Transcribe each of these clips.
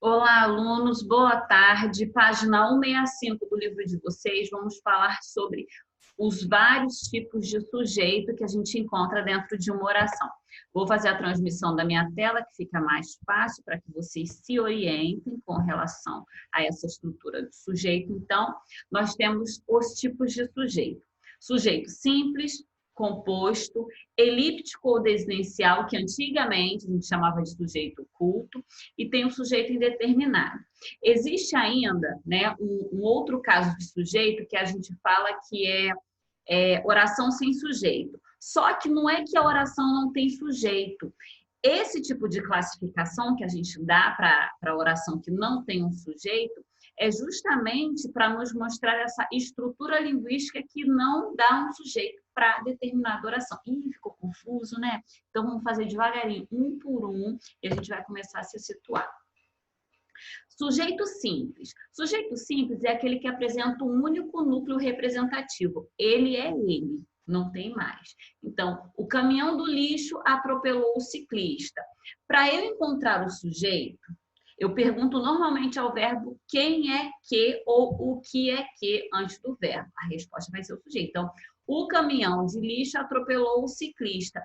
Olá, alunos, boa tarde. Página 165 do livro de vocês, vamos falar sobre os vários tipos de sujeito que a gente encontra dentro de uma oração. Vou fazer a transmissão da minha tela, que fica mais fácil para que vocês se orientem com relação a essa estrutura do sujeito. Então, nós temos os tipos de sujeito. Sujeito simples, composto, elíptico ou desinencial, que antigamente a gente chamava de sujeito oculto, e tem o sujeito indeterminado. Existe ainda, né, um outro caso de sujeito que a gente fala que é oração sem sujeito. Só que não é que a oração não tem sujeito. Esse tipo de classificação que a gente dá para a oração que não tem um sujeito é justamente para nos mostrar essa estrutura linguística que não dá um sujeito para determinada oração. Ih, ficou confuso, né? Então, vamos fazer devagarinho, um por um, e a gente vai começar a se situar. Sujeito simples. Sujeito simples é aquele que apresenta um único núcleo representativo. Ele é ele, não tem mais. Então, o caminhão do lixo atropelou o ciclista. Para eu encontrar o sujeito, eu pergunto normalmente ao verbo quem é que ou o que é que antes do verbo. A resposta vai ser o sujeito. Então, o caminhão de lixo atropelou o ciclista.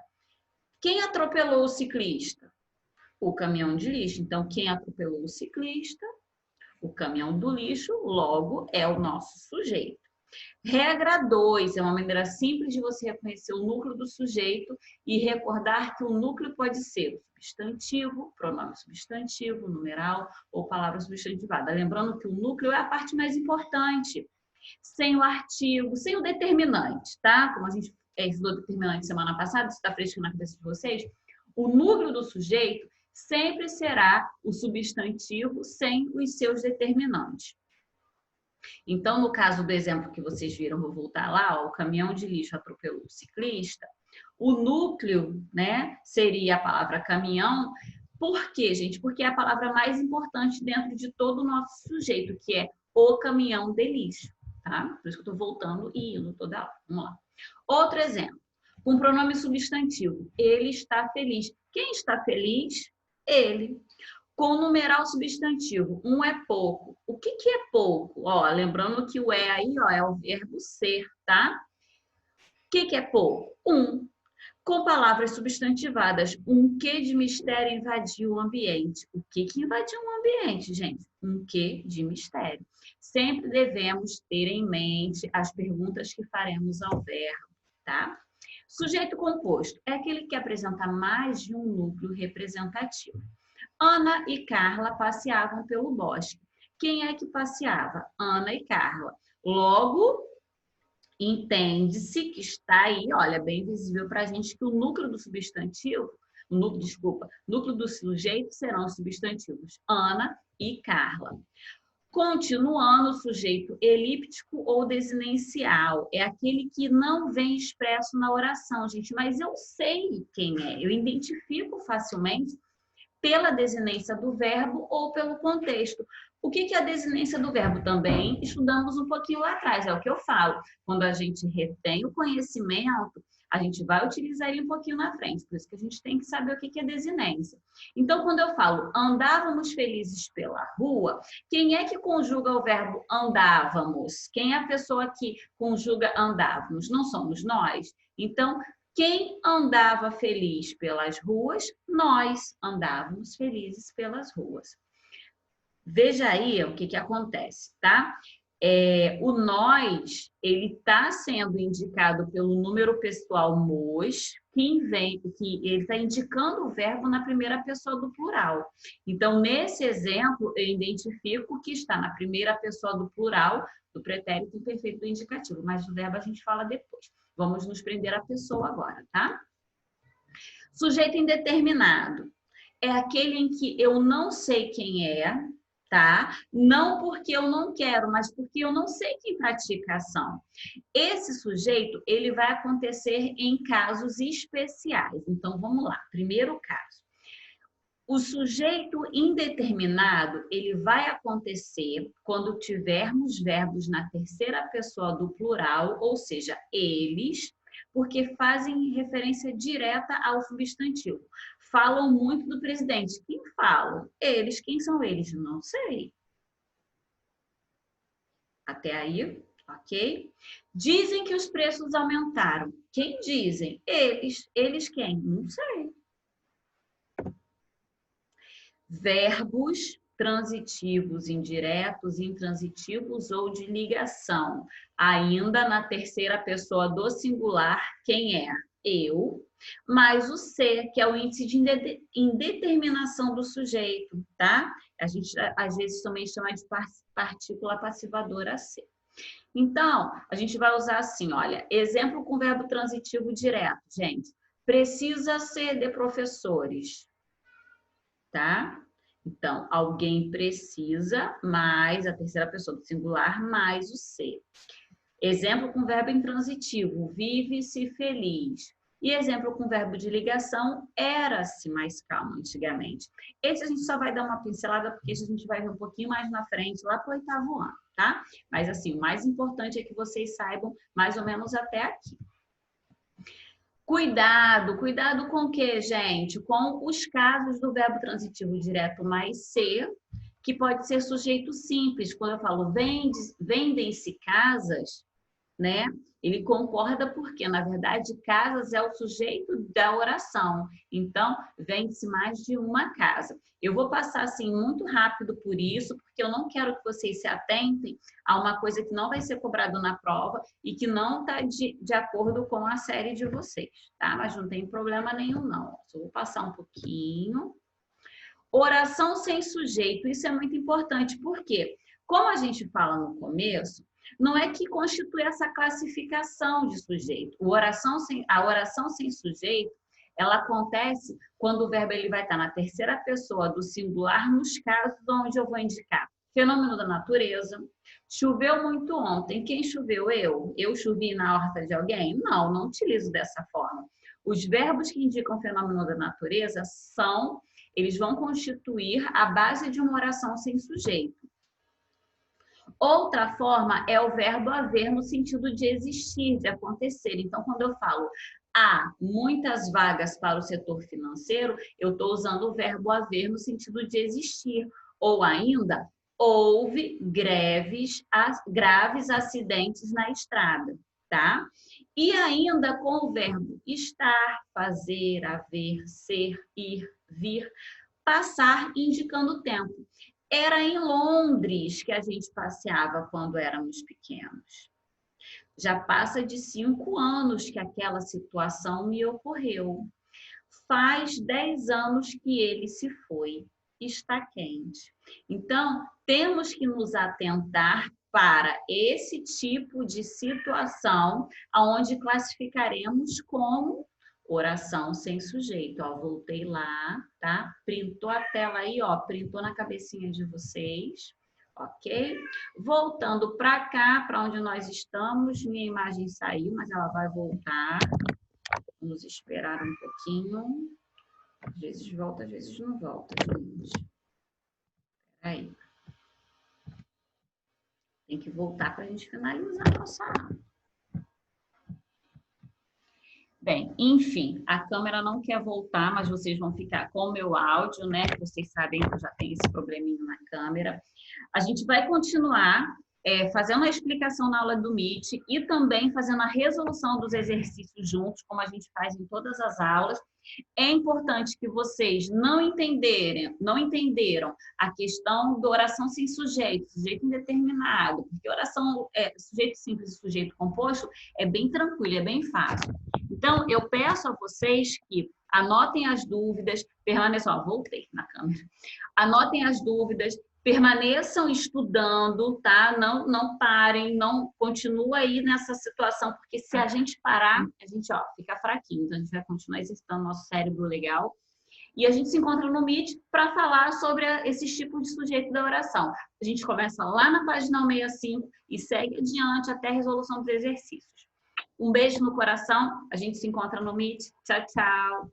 Quem atropelou o ciclista? O caminhão de lixo. Então, quem atropelou o ciclista? O caminhão do lixo, logo, é o nosso sujeito. Regra 2 é uma maneira simples de você reconhecer o núcleo do sujeito e recordar que o núcleo pode ser o substantivo, pronome substantivo, numeral ou palavra substantivada. Lembrando que o núcleo é a parte mais importante. Sem o artigo, sem o determinante, tá? Como a gente estudou determinante semana passada, isso está fresco na cabeça de vocês, o núcleo do sujeito sempre será o substantivo sem os seus determinantes. Então, no caso do exemplo que vocês viram, vou voltar lá, ó, o caminhão de lixo atropelou o ciclista, o núcleo, né, seria a palavra caminhão. Por quê, gente? Porque é a palavra mais importante dentro de todo o nosso sujeito, que é o caminhão de lixo, tá? Por isso que eu estou voltando e indo toda hora. Vamos lá. Outro exemplo, com pronome substantivo. Ele está feliz. Quem está feliz? Ele. Com numeral substantivo, um é pouco. O que é pouco? Ó, lembrando que o é aí, ó, é o verbo ser, tá? O que é pouco? Um. Com palavras substantivadas, um que de mistério invadiu o ambiente. O que invadiu o ambiente, gente? Um que de mistério. Sempre devemos ter em mente as perguntas que faremos ao verbo, tá? Sujeito composto é aquele que apresenta mais de um núcleo representativo. Ana e Carla passeavam pelo bosque. Quem é que passeava? Ana e Carla. Logo, entende-se que está aí, olha, bem visível para a gente que o núcleo do substantivo, núcleo do sujeito serão os substantivos Ana e Carla. Continuando, o sujeito elíptico ou desinencial é aquele que não vem expresso na oração, gente, mas eu sei quem é, eu identifico facilmente pela desinência do verbo ou pelo contexto. O que é a desinência do verbo? Também estudamos um pouquinho lá atrás, é o que eu falo. Quando a gente retém o conhecimento, a gente vai utilizar ele um pouquinho na frente. Por isso que a gente tem que saber o que é desinência. Então, quando eu falo andávamos felizes pela rua, quem é que conjuga o verbo andávamos? Quem é a pessoa que conjuga andávamos? Não somos nós? Então, quem andava feliz pelas ruas? Nós andávamos felizes pelas ruas. Veja aí o que acontece, tá? O nós, ele está sendo indicado pelo número pessoal mos, que ele está indicando o verbo na primeira pessoa do plural. Então, nesse exemplo, eu identifico que está na primeira pessoa do plural do pretérito imperfeito do indicativo, mas o verbo a gente fala depois. Vamos nos prender à pessoa agora, tá? Sujeito indeterminado é aquele em que eu não sei quem é, tá? Não porque eu não quero, mas porque eu não sei quem pratica a ação. Esse sujeito, ele vai acontecer em casos especiais. Então, vamos lá. Primeiro caso. O sujeito indeterminado, ele vai acontecer quando tivermos verbos na terceira pessoa do plural, ou seja, eles, porque fazem referência direta ao substantivo. Falam muito do presidente. Quem fala? Eles. Quem são eles? Não sei. Até aí, ok? Dizem que os preços aumentaram. Quem dizem? Eles. Eles quem? Não sei. Verbos transitivos, indiretos, intransitivos ou de ligação. Ainda na terceira pessoa do singular, quem é? Eu, mais o ser, que é o índice de indeterminação do sujeito, tá? A gente, às vezes, também chama de partícula passivadora ser. Então, a gente vai usar assim, olha, exemplo com verbo transitivo direto, gente. Precisa ser de professores, tá? Então, alguém precisa, mais a terceira pessoa do singular, mais o ser. Exemplo com verbo intransitivo, vive-se feliz. E exemplo com verbo de ligação, era-se mais calmo antigamente. Esse a gente só vai dar uma pincelada, porque esse a gente vai ver um pouquinho mais na frente, lá para o 8º ano, tá? Mas assim, o mais importante é que vocês saibam mais ou menos até aqui. Cuidado, cuidado com o quê, gente? Com os casos do verbo transitivo direto mais ser, que pode ser sujeito simples. Quando eu falo vendem-se casas, né? Ele concorda porque, na verdade, casas é o sujeito da oração. Então, vende-se mais de uma casa. Eu vou passar, assim, muito rápido por isso, porque eu não quero que vocês se atentem a uma coisa que não vai ser cobrado na prova e que não está de acordo com a série de vocês, tá? Mas não tem problema nenhum, não. Só vou passar um pouquinho. Oração sem sujeito. Isso é muito importante, porque, como a gente fala no começo, não é que constitui essa classificação de sujeito. A oração sem sujeito, ela acontece quando o verbo ele vai estar na terceira pessoa do singular, nos casos onde eu vou indicar fenômeno da natureza. Choveu muito ontem. Quem choveu? Eu. Eu chovi na horta de alguém? Não, não utilizo dessa forma. Os verbos que indicam fenômeno da natureza eles vão constituir a base de uma oração sem sujeito. Outra forma é o verbo haver no sentido de existir, de acontecer. Então, quando eu falo há muitas vagas para o setor financeiro, eu estou usando o verbo haver no sentido de existir. Ou ainda, houve graves acidentes na estrada, tá? E ainda com o verbo estar, fazer, haver, ser, ir, vir, passar, indicando o tempo. Era em Londres que a gente passeava quando éramos pequenos. Já passa de 5 anos que aquela situação me ocorreu. Faz 10 anos que ele se foi. Está quente. Então, temos que nos atentar para esse tipo de situação, onde classificaremos como oração sem sujeito. Ó, voltei lá, tá? Printou a tela aí, ó, printou na cabecinha de vocês, ok? Voltando para cá, para onde nós estamos, minha imagem saiu, mas ela vai voltar. Vamos esperar um pouquinho. Às vezes volta, às vezes não volta, gente. Peraí. Tem que voltar para a gente finalizar a nossa aula. Bem, enfim, a câmera não quer voltar, mas vocês vão ficar com o meu áudio, né? Vocês sabem que eu já tenho esse probleminha na câmera. A gente vai continuar fazendo a explicação na aula do Meet e também fazendo a resolução dos exercícios juntos, como a gente faz em todas as aulas. É importante que vocês não entenderam a questão da oração sem sujeito indeterminado, porque oração sujeito simples e sujeito composto é bem tranquilo, é bem fácil. Então, eu peço a vocês que anotem as dúvidas, permaneçam, voltei na câmera, anotem as dúvidas, permaneçam estudando, tá? Não parem, não continua aí nessa situação, porque se a gente parar, a gente fica fraquinho. Então, a gente vai continuar exercitando nosso cérebro legal. E a gente se encontra no Meet para falar sobre esses tipos de sujeito da oração. A gente começa lá na página 165 e segue adiante até a resolução dos exercícios. Um beijo no coração, a gente se encontra no Meet. Tchau, tchau!